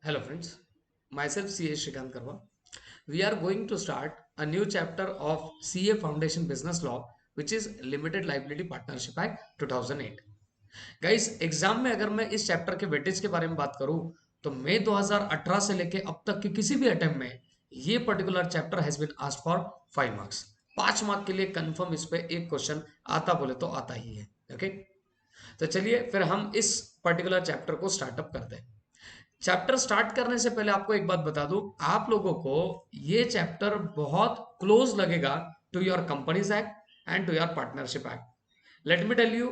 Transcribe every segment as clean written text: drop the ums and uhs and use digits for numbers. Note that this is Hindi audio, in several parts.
Hello friends, myself CA Shrikant Karwa. We are going to start a new chapter of CA Foundation Business Law which is Limited Liability Partnership Act 2008. Guys exam में अगर मैं इस चैप्टर के वेटेज के बारे में बात करूं तो मई 2018 से लेके अब तक के किसी भी अटेम्प्ट में ये particular chapter has been asked for 5 marks. 5 mark के लिए कंफर्म इस पे एक क्वेश्चन आता बोले तो आता ही है। ओके, तो चलिए फिर हम इस पर्टिकुलर चैप्टर को स्टार्टअप करते हैं। चैप्टर स्टार्ट करने से पहले आपको एक बात बता दूं, आप लोगों को ये चैप्टर बहुत क्लोज लगेगा to your companies act and to your partnership act. Let me tell you,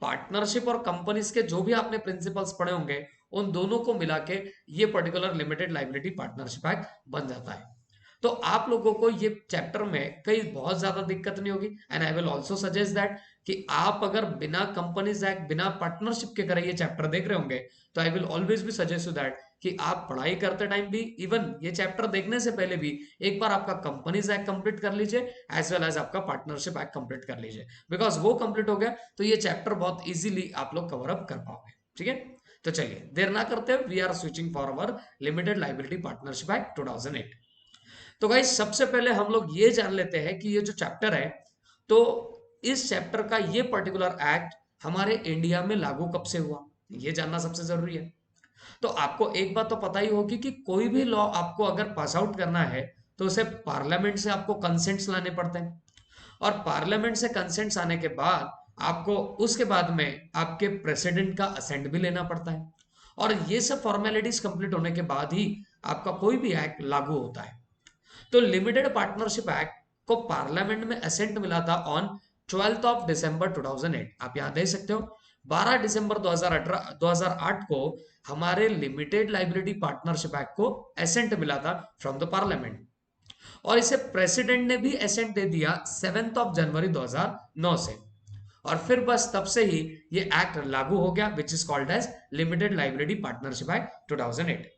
partnership और कंपनीज के जो भी आपने प्रिंसिपल्स पढ़े होंगे उन दोनों को मिला के ये particular limited liability partnership act बन जाता है। तो आप लोगों को ये चैप्टर में कई बहुत ज्यादा दिक्कत नहीं होगी and I will also suggest that कि आप अगर बिना कंपनीज एक्ट बिना पार्टनरशिप के करे ये चैप्टर देख रहे होंगे तो आई विल ऑलवेज भी सजेस्ट यू दैट कि आप पढ़ाई करते टाइम भी इवन ये चैप्टर देखने से पहले भी एक बार आपका कंपनीज एक्ट कंप्लीट कर लीजिए एज वेल एज आपका पार्टनरशिप एक्ट कंप्लीट कर लीजिए, बिकॉज वो कंप्लीट हो गया तो ये चैप्टर बहुत इजीली आप लोग कवर अप कर पाओगे। ठीक है, तो चलिए देर ना करते हुए we are switching for our limited liability partnership act 2008। तो गाइस सबसे पहले हम लोग ये जान लेते हैं कि ये जो चैप्टर है, तो इस चैप्टर का ये पर्टिकुलर एक्ट हमारे इंडिया में लागू कब से हुआ, ये जानना सबसे जरूरी है। तो आपको एक बात तो पता ही होगी कि कोई भी लॉ आपको अगर पास आउट करना है तो उसे पार्लियामेंट से आपको कंसेंट्स लाने पड़ते हैं, और पार्लियामेंट से कंसेंट्स आने के बाद आपको उसके बाद में आपके प्रेसिडेंट का असेंट भी लेना पड़ता है, और ये सब फॉर्मेलिटीज कंप्लीट होने के बाद ही आपका कोई भी एक्ट लागू होता है। तो लिमिटेड पार्टनरशिप एक्ट को पार्लियामेंट में असेंट मिला था ऑन 12 ऑफ दिसंबर 2008। आप यहां देख सकते हो 12 दिसंबर 2008 को हमारे लिमिटेड लाइबिलिटी पार्टनरशिप एक्ट को असेंट मिला था फ्रॉम द पार्लियामेंट, और इसे प्रेसिडेंट ने भी असेंट दे दिया 7 ऑफ जनवरी 2009 से, और फिर बस तब से ही ये एक्ट लागू हो गया which is called as limited liability partnership act 2008।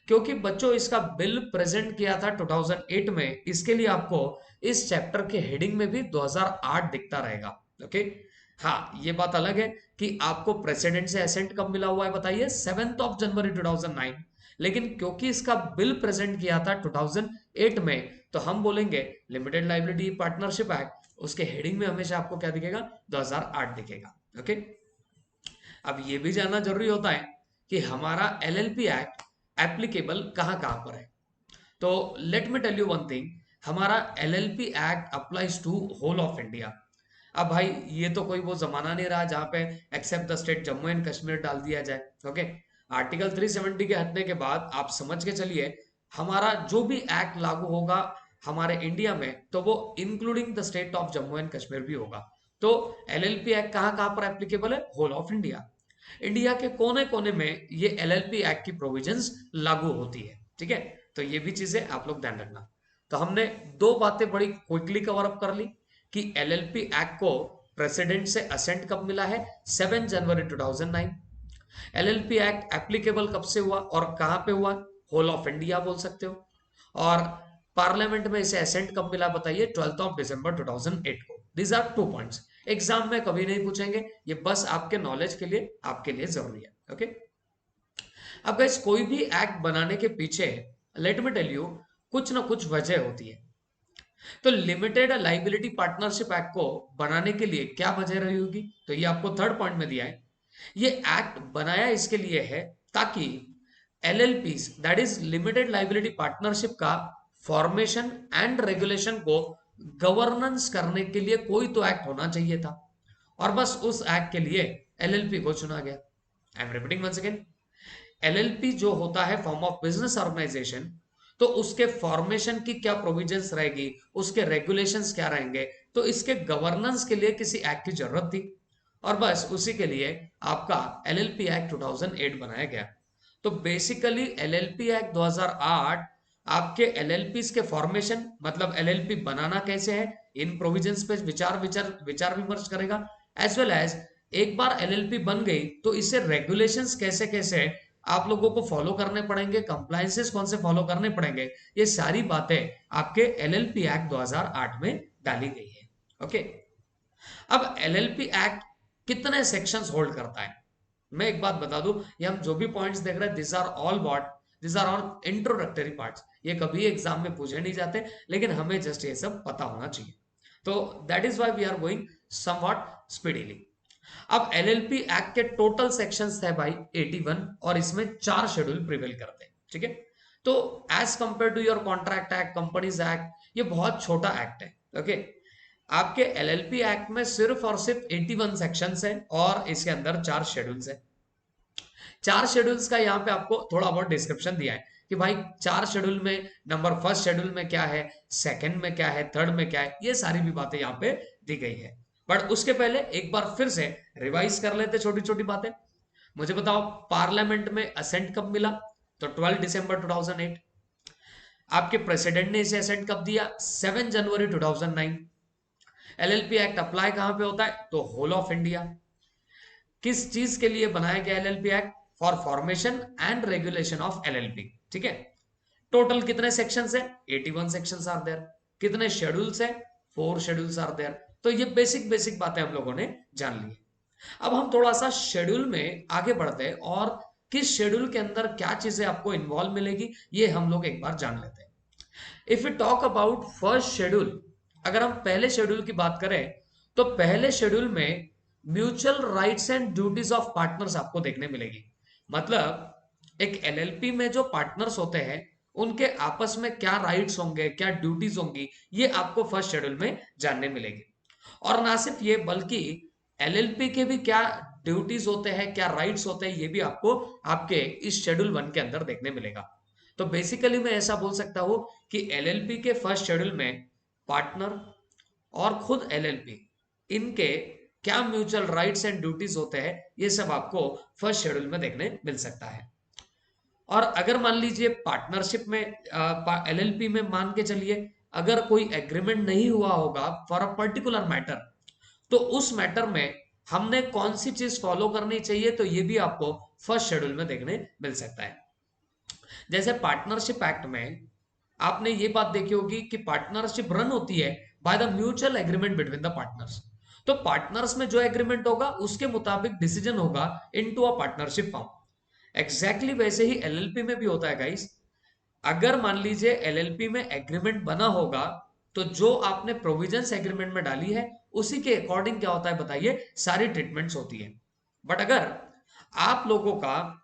क्योंकि बच्चों इसका बिल प्रेजेंट किया था 2008 में, इसके लिए आपको इस चैप्टर के हेडिंग में भी 2008 दिखता रहेगा। ओके, हाँ ये बात अलग है कि आपको प्रेसिडेंट से असेंट कब मिला हुआ है बताइए, 7 ऑफ जनवरी 2009, लेकिन क्योंकि इसका बिल प्रेजेंट किया था 2008 में तो हम बोलेंगे लिमिटेड लाइबिलिटी पार्टनरशिप एक्ट, उसके हेडिंग में हमेशा आपको क्या दिखेगा, 2008 दिखेगा। ओके, अब ये भी जानना जरूरी होता है कि हमारा एलएलपी एक्ट एप्लीकेबल कहां कहां पर है। तो let me tell you one thing, हमारा LLP act applies to whole of India. अब भाई ये तो कोई वो जमाना नहीं रहा जहां पे except the state Jammu and Kashmir डाल दिया जाए। ओके, आर्टिकल 370 के हटने के बाद आप समझ के चलिए हमारा जो भी एक्ट लागू होगा हमारे इंडिया में तो वो including the state of Jammu and Kashmir भी होगा। तो एलएलपी एक्ट कहां कहां पर एप्लीकेबल है, होल ऑफ इंडिया। इंडिया के कोने कोने में ये एलएलपी एक्ट की प्रोविजंस लागू होती है। ठीक है, तो ये भी चीजें आप लोग ध्यान रखना। तो हमने दो बातें बड़ी क्विकली कवर अप कर ली कि एलएलपी एक्ट को प्रेसिडेंट से असेंट कब मिला है, 7 जनवरी 2009। एलएलपी एक्ट एप्लीकेबल कब से हुआ और कहां पे हुआ, होल ऑफ इंडिया बोल सकते हो। और पार्लियामेंट में इसे असेंट कब मिला बताइए, 12 ऑफ दिसंबर 2008 को। दीज आर 2 पॉइंट्स, एग्जाम में कभी नहीं पूछेंगे, ये बस आपके नॉलेज के लिए आपके लिए जरूरी है। ओके, अब गाइस कोई भी एक्ट बनाने के पीछे लेट मी टेल यू कुछ ना कुछ वजह होती है। तो लिमिटेड लाइबिलिटी पार्टनरशिप एक्ट को बनाने के लिए क्या वजह रही होगी, तो ये आपको थर्ड पॉइंट में दिया है। ये एक्ट बनाया इसके लिए है ताकि एलएलपीज that is limited liability partnership का फॉर्मेशन एंड रेगुलेशन को गवर्नेंस करने के लिए कोई तो एक्ट होना चाहिए था, और बस उस एक्ट के लिए एलएलपी को चुना गया। I am repeating once again, LLP जो होता है फॉर्म ऑफ बिजनेस ऑर्गेनाइजेशन, तो उसके फॉर्मेशन की क्या प्रोविजंस रहेगी, उसके रेगुलेशंस क्या रहेंगे, तो इसके गवर्नेंस के लिए किसी एक्ट की जरूरत थी, और बस उसी के लिए आपका एलएलपी एक्ट 2008 बनाया गया। तो बेसिकली एलएलपी एक्ट 2008 आपके एलएलपीज के फॉर्मेशन मतलब एलएलपी बनाना कैसे है इन प्रोविजंस पे विचार विचार विचार विमर्श करेगा, एज वेल एज एक बार एलएलपी बन गई तो इससे रेगुलेशंस कैसे कैसे आप लोगों को फॉलो करने पड़ेंगे, कंप्लायंसेस कौन से फॉलो करने पड़ेंगे, ये सारी बातें आपके एलएलपी एक्ट 2008 में डाली गई है। ओके, अब एलएलपी एक्ट कितने सेक्शंस होल्ड करता है, मैं एक बात बता दूं, ये हम जो भी पॉइंट्स देख रहे हैं this are all what this are all introductory parts, ये कभी एग्जाम में पूछे नहीं जाते, लेकिन हमें जस्ट ये सब पता होना चाहिए। तो that is why we are going somewhat speedily. अब एलएलपी एक्ट के टोटल सेक्शंस थे भाई 81, और इसमें 4 शेड्यूल प्रिवेल करते हैं, ठीक है। तो as compare to your contract act, companies act, ये बहुत छोटा एक्ट है, ओके। आपके एलएलपी एक्ट में सिर्फ और सिर्फ 81 सेक्शंस हैं, और इसके अंदर 4 शेड्यूल्स हैं। 4 शेड्यूल्स का यहाँ पे आपको थोड़ा बहुत डिस्क्रिप्शन दिया है कि भाई 4 शेड्यूल में नंबर फर्स्ट शेड्यूल में क्या है, सेकंड में क्या है, थर्ड में क्या है, ये सारी भी बातें यहाँ पे दी गई है। बट उसके पहले एक बार फिर से रिवाइज कर लेते छोटी छोटी बातें। मुझे बताओ पार्लियामेंट में असेंट कब मिला, तो 12 दिसंबर 2008। आपके प्रेसिडेंट ने इसे असेंट कब दिया, 7 जनवरी 2009। एलएलपी एक्ट अप्लाई कहां पे होता है, तो होल ऑफ इंडिया। किस चीज के लिए बनाया गया LLP act, for formation and regulation of LLP, ठीक है। टोटल कितने सेक्शंस है, 81 सेक्शंस आर देयर। कितने शेड्यूल्स है, 4 शेड्यूल्स आर देयर। तो ये बेसिक बेसिक बातें हम लोगों ने जान ली। अब हम थोड़ा सा शेड्यूल में आगे बढ़ते हैं, और किस शेड्यूल के अंदर क्या चीजें आपको इन्वॉल्व मिलेगी, ये हम लोग एक बार जान लेते हैं। If you talk about first schedule, अगर हम पहले शेड्यूल की बात करें, तो पहले शेड्यूल में mutual rights and duties of partners आपको देखने मिलेगी। मतलब एक एलएलपी में जो पार्टनर्स होते हैं, उनके आपस में क्या राइट्स होंगे, क्या ड्यूटीज होंगी, ये आपको फर्स्ट शेड्यूल में जानने मिलेगी। और ना सिर्फ ये, बल्कि एलएलपी के भी क्या ड्यूटीज होते हैं, क्या राइट्स होते हैं, ये भी आपको आपके इस शेड्यूल 1 के अंदर देखने मिलेगा। तो बेसिकली मैं ऐसा बोल सकता हूं कि एलएलपी के फर्स्ट शेड्यूल में पार्टनर और खुद एलएलपी, इनके क्या म्यूचुअल राइट्स एंड ड्यूटीज होते हैं, ये सब आपको फर्स्ट शेड्यूल में देखने मिल सकता है। और अगर मान लीजिए पार्टनरशिप में, एलएलपी में मान के चलिए अगर कोई एग्रीमेंट नहीं हुआ होगा फॉर अ पर्टिकुलर मैटर, तो उस मैटर में हमने कौन सी चीज फॉलो करनी चाहिए, तो ये भी आपको फर्स्ट शेड्यूल में देखने मिल सकता है। जैसे पार्टनरशिप एक्ट में आपने ये बात देखी होगी कि पार्टनरशिप रन होती है by the mutual agreement between the partners. तो पार्टनर्स में जो एग्रीमेंट होगा उसके मुताबिक डिसीजन होगा into a partnership form. Exactly वैसे ही एलएलपी में भी होता है गाइस। अगर मान लीजिए एलएलपी में एग्रीमेंट बना होगा, तो जो आपने प्रोविजंस एग्रीमेंट में डाली है उसी के अकॉर्डिंग क्या होता है बताइए, सारी ट्रीटमेंट्स होती है। बट अगर आप लोगों का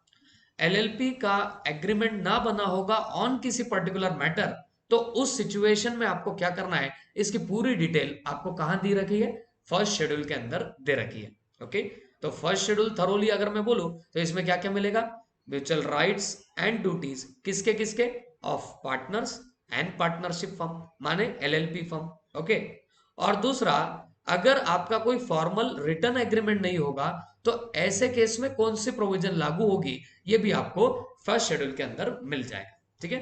एलएलपी का एग्रीमेंट ना बना होगा ऑन किसी पर्टिकुलर मैटर, तो उस सिचुएशन में आपको क्या करना है, इसकी पूरी डिटेल आपको कहां दी रखी है, फर्स्ट शेड्यूल के अंदर दे रखी है, ओके। तो फर्स्ट शेड्यूल थरोली अगर मैं बोलूं, तो इसमें क्या क्या मिलेगा, म्यूचुअल राइट्स एंड ड्यूटीज किसके किसके, of partners and partnership firm, माने एलएलपी फर्म, ओके। और दूसरा, अगर आपका कोई फॉर्मल रिटर्न एग्रीमेंट नहीं होगा, तो ऐसे केस में कौन सी प्रोविजन लागू होगी, ये भी आपको फर्स्ट शेड्यूल के अंदर मिल जाएगा, ठीक है।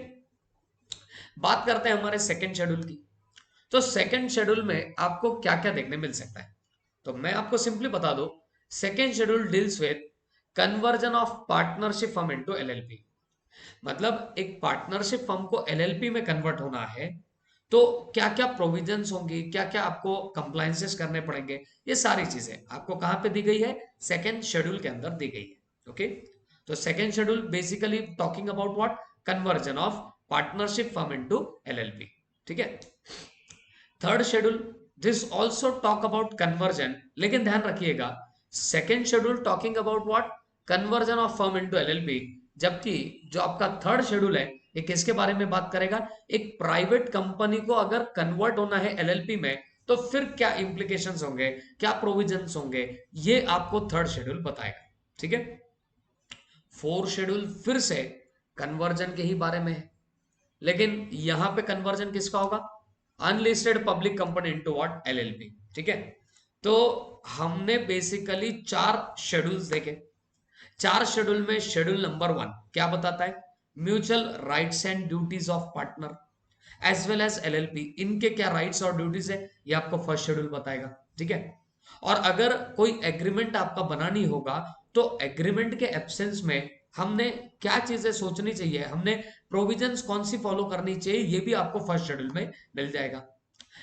बात करते हैं हमारे सेकंड शेड्यूल की। तो सेकंड शेड्यूल में आपको क्या क्या देखने मिल सकता है, तो मैं आपको सिंपली बता दूं, second schedule deals with conversion of partnership firm into LLP. मतलब एक पार्टनरशिप फर्म को एलएलपी में कन्वर्ट होना है, तो क्या क्या प्रोविजंस होंगी, क्या क्या आपको कंप्लायंसेस करने पड़ेंगे, ये सारी चीजें आपको कहां पे दी गई है, सेकंड शेड्यूल के अंदर दी गई है, ओके। तो second schedule basically talking about what, conversion of partnership firm into LLP, ठीक है। Third schedule, this also talk about conversion, लेकिन ध्यान रखिएगा second schedule talking about what, conversion of firm into LLP, जबकि जो आपका थर्ड शेड्यूल है ये किसके बारे में बात करेगा, एक प्राइवेट कंपनी को अगर कन्वर्ट होना है एलएलपी में, तो फिर क्या इंप्लीकेशंस होंगे, क्या प्रोविजंस होंगे, ये आपको थर्ड शेड्यूल बताएगा, ठीक है। फोर्थ शेड्यूल फिर से कन्वर्जन के ही बारे में है, लेकिन यहां पे कन्वर्जन किसका होगा, unlisted public company into what, LLP, ठीक है। तो हमने बेसिकली 4 शेड्यूल्स देखे। 4 शेड्यूल में शेड्यूल नंबर 1 क्या बताता है, mutual rights and duties of partner as well as LLP, इनके क्या राइट्स और ड्यूटीज है, ये आपको फर्स्ट शेड्यूल बताएगा, ठीक है। और अगर कोई एग्रीमेंट आपका बना नहीं होगा, तो एग्रीमेंट के एब्सेंस में हमने क्या चीजें सोचनी चाहिए, हमने प्रोविजंस कौन सी फॉलो करनी चाहिए, ये भी आपको फर्स्ट शेड्यूल में मिल जाएगा।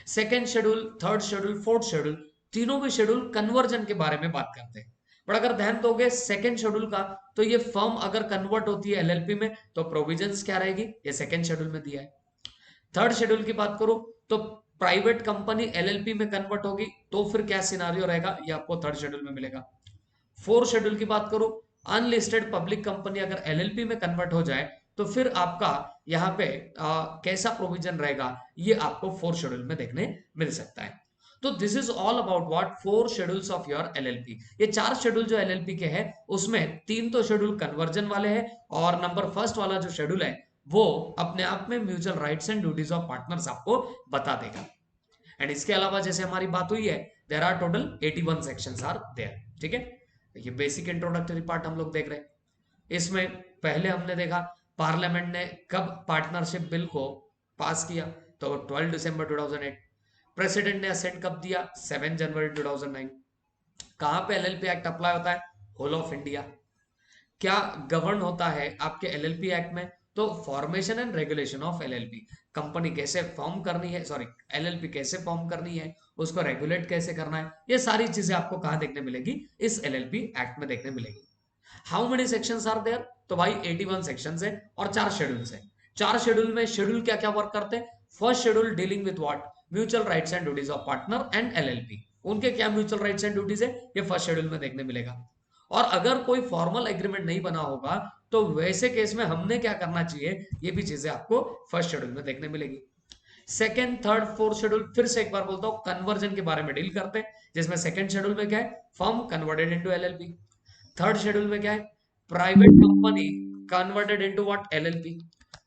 Second schedule, third schedule, fourth schedule, तीनों भी शेड्यूल कन्वर्जन के बारे में बात करते हैं। बट अगर ध्यान दोगे सेकंड शेड्यूल का, तो ये फर्म अगर कन्वर्ट होती है एलएलपी में तो प्रोविजंस क्या रहेगी, ये सेकंड शेड्यूल में दिया है। थर्ड शेड्यूल की बात करो तो प्राइवेट कंपनी एलएलपी में कन्वर्ट होगी तो फिर क्या सिनारियो रहेगा, ये आपको थर्ड शेड्यूल में मिलेगा। फोर्थ शेड्यूल की बात करो, अनलिस्टेड पब्लिक कंपनी अगर एलएलपी में कन्वर्ट हो जाए तो फिर आपका यहाँ पे कैसा प्रोविजन रहेगा, ये आपको फोर्थ शेड्यूल में देखने मिल सकता है। तो this is all about what four schedules of your LLP. ये चार शेड्यूल जो एलएलपी के हैं उसमें तीन तो शेड्यूल कन्वर्जन वाले हैं, और नंबर फर्स्ट वाला जो शेड्यूल है वो अपने आप में mutual rights and duties of partners आपको बता देगा। एंड इसके अलावा जैसे हमारी बात हुई है, there are total 81 sections are there. ठीक है, ये बेसिक इंट्रोडक्टरी पार्ट हम लोग देख रहे हैं। इसमें पहले हमने देखा पार्लियामेंट ने कब पार्टनरशिप बिल को पास किया, तो 12 दिसंबर 2008। प्रेसिडेंट ने असेंट कब दिया, 7 जनवरी 2009। कहां पे एलएलपी एक्ट अप्लाई होता है, होल ऑफ इंडिया। क्या गवर्न होता है आपके एलएलपी एक्ट में, तो formation and regulation of LLP, company कैसे फॉर्म करनी है, सॉरी एलएलपी कैसे फॉर्म करनी है, उसको रेगुलेट कैसे करना है, ये सारी चीजें आपको कहां देखने मिलेगी, इस एलएलपी एक्ट में देखने मिलेगी। How many sections are there, तो भाई 81 सेक्शंस है और चार शेड्यूल्स है। चार शेड्यूल में शेड्यूल क्या क्या वर्क करते हैं, first schedule dealing with what, mutual rights and duties of partner and LLP. उनके क्या म्यूचुअल राइट्स एंड ड्यूटीज है, ये फर्स्ट शेड्यूल में देखने मिलेगा। और अगर कोई फॉर्मल एग्रीमेंट नहीं बना होगा तो वैसे केस में हमने क्या करना चाहिए, ये भी चीजें आपको फर्स्ट शेड्यूल में देखने मिलेगी। सेकंड थर्ड फोर्थ शेड्यूल, फिर से एक बार बोलता हूं, कन्वर्जन के बारे में डील करते हैं, जिसमें सेकंड शेड्यूल में क्या है, firm converted into LLP. Third schedule में क्या है, private company converted into what, LLP.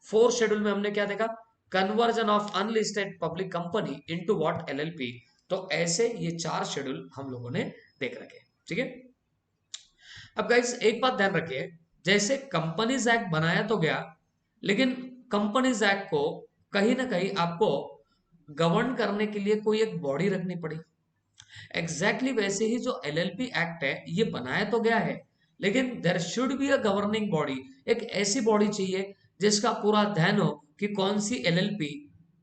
Fourth schedule में हमने क्या देखा, conversion of unlisted public company into what, LLP. तो ऐसे ये चार शेड्यूल हम लोगों ने देख रखे। ठीक है, अब गाइस एक बात ध्यान रखिए, जैसे कंपनीज एक्ट बनाया तो गया, लेकिन कंपनीज एक्ट को कहीं ना कहीं आपको गवर्न करने के लिए कोई एक बॉडी रखनी पड़ी। एग्जैक्टली वैसे ही जो एलएलपी एक्ट है ये बनाया तो गया है, लेकिन there should be a governing body. एक ऐसी बॉडी चाहिए जिसका पूरा ध्यान हो कि कौन सी एलएलपी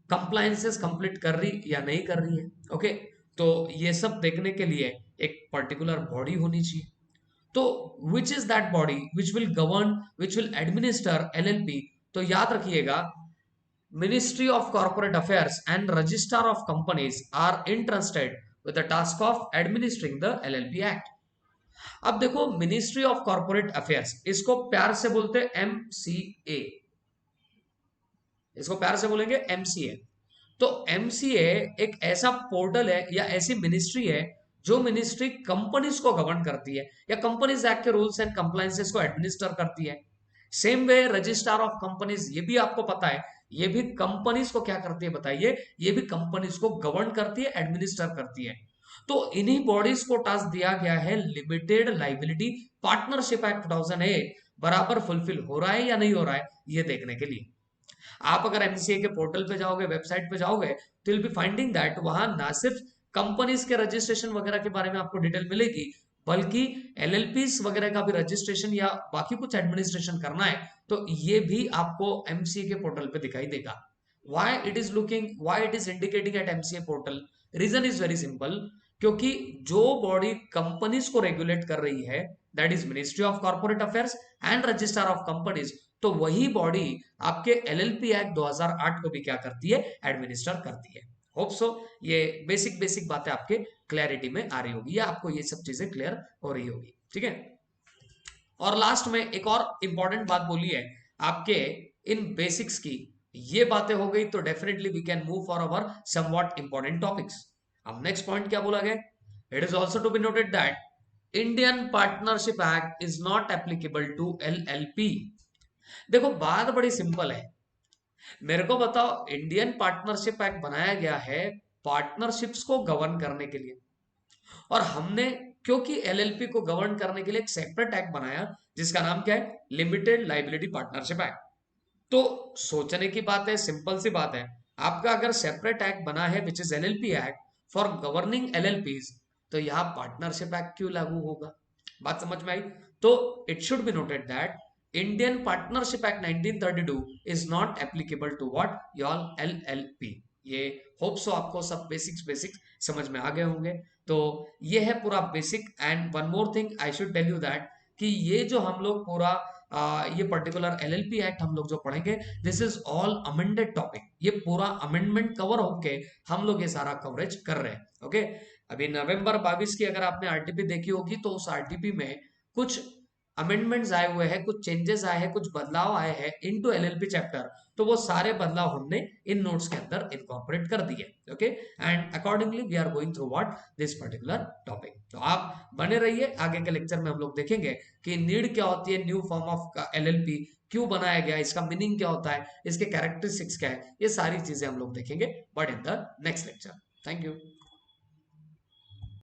कंप्लायंसेस कंप्लीट कर रही या नहीं कर रही है। ओके, तो ये सब देखने के लिए एक पर्टिकुलर बॉडी होनी चाहिए। तो which is that body which will govern, which will administer LLP, तो याद रखिएगा, ministry of corporate affairs and registrar of companies are interested with the task of administering the LLP act. अब देखो, मिनिस्ट्री ऑफ कॉर्पोरेट अफेयर्स, इसको प्यार से बोलते हैं एमसीए, इसको प्यार से बोलेंगे एमसीए। तो एमसीए एक ऐसा पोर्टल है या ऐसी मिनिस्ट्री है जो मिनिस्ट्री कंपनीज को गवर्न करती है या कंपनीज एक्ट के रूल्स एंड कंप्लायंसेस को एडमिनिस्टर करती है। Same way registrar of companies, ये भी आपको पता है, ये भी कंपनीज को क्या करती है बताइए, ये भी कंपनीज को गवर्न करती है, एडमिनिस्टर करती है। तो इन्हीं बॉडीज को टास्क दिया गया है लिमिटेड लाइबिलिटी पार्टनरशिप एक्ट 2008 बराबर फुलफिल हो रहा है या नहीं हो रहा है, ये देखने के लिए। आप अगर एमसीए के पोर्टल पे जाओगे, वेबसाइट पे जाओगे, तो विल बी फाइंडिंग दैट वहां ना सिर्फ कंपनीज के रजिस्ट्रेशन वगैरह के बारे में आपको डिटेल मिलेगी, बल्कि एलएलपीस वगैरह का भी रजिस्ट्रेशन या बाकी कुछ एडमिनिस्ट्रेशन करना है तो ये भी आपको एमसीए के पोर्टल पे दिखाई देगा। Why it is indicating at MCA portal, reason is very simple, क्योंकि जो बॉडी कंपनीज को रेगुलेट कर रही है that is ministry of corporate affairs and registrar of companies, तो वही बॉडी आपके एलएलपी एक्ट 2008 को भी क्या करती है, एडमिनिस्टर करती है। होप सो ये बेसिक बेसिक बातें आपके क्लैरिटी में आ रही होगी या आपको ये सब चीजें क्लियर हो रही होगी। ठीक है, और लास्ट में एक और इंपॉर्टेंट बात बोली है आपके इन बेसिक्स की, ये बातें हो गई तो definitely we can move for our somewhat important topics. अब नेक्स्ट पॉइंट क्या बोला गया, it is also to be noted that Indian partnership act is not applicable to LLP. देखो बात बड़ी सिंपल है, मेरे को बताओ, इंडियन पार्टनरशिप एक्ट बनाया गया है पार्टनरशिप्स को गवर्न करने के लिए, और हमने क्योंकि एलएलपी को गवर्न करने के लिए एक सेपरेट एक्ट बनाया जिसका नाम क्या है, लिमिटेड लाइबिलिटी पार्टनरशिप एक्ट। तो सोचने की बात है, सिंपल सी बात है, आपका अगर सेपरेट एक्ट बना है which is LLP act for governing एलएलपीज, तो यहां पार्टनरशिप एक्ट क्यों लागू होगा, बात समझ में आई। तो it should be noted that Indian Partnership Act 1932 is not applicable to what, y'all, LLP। ये होप सो आपको सब बेसिक्स समझ में आ गए होंगे। तो ये है पूरा basic. And one more thing I should tell you that कि ये जो हम लोग पूरा ये पर्टिकुलर एलएलपी एक्ट हम लोग जो पढ़ेंगे, this is all amended topic. ये पूरा अमेंडमेंट कवर होके हम लोग ये सारा कवरेज कर रहे हैं। ओके, अभी नवंबर 22 की अगर आपने आरटीपी देखी होगी तो उस आरटीपी में कुछ अमेंडमेंट्स आए हुए हैं, कुछ चेंजेस आए हैं, कुछ बदलाव आए हैं इनटू एलएलपी चैप्टर। तो वो सारे बदलाव हमने इन नोट्स के अंदर इनकॉर्पोरेट कर दिए। Okay, and accordingly we are going through what this particular topic. तो आप बने रहिए, आगे के लेक्चर में हम लोग देखेंगे कि नीड क्या होती है, न्यू फॉर्म ऑफ एलएलपी क्यों बनाया गया, इसका मीनिंग क्या होता है, इसके कैरेक्टरिस्टिक्स क्या है, ये सारी चीजें हम लोग देखेंगे but in the next lecture. Thank you.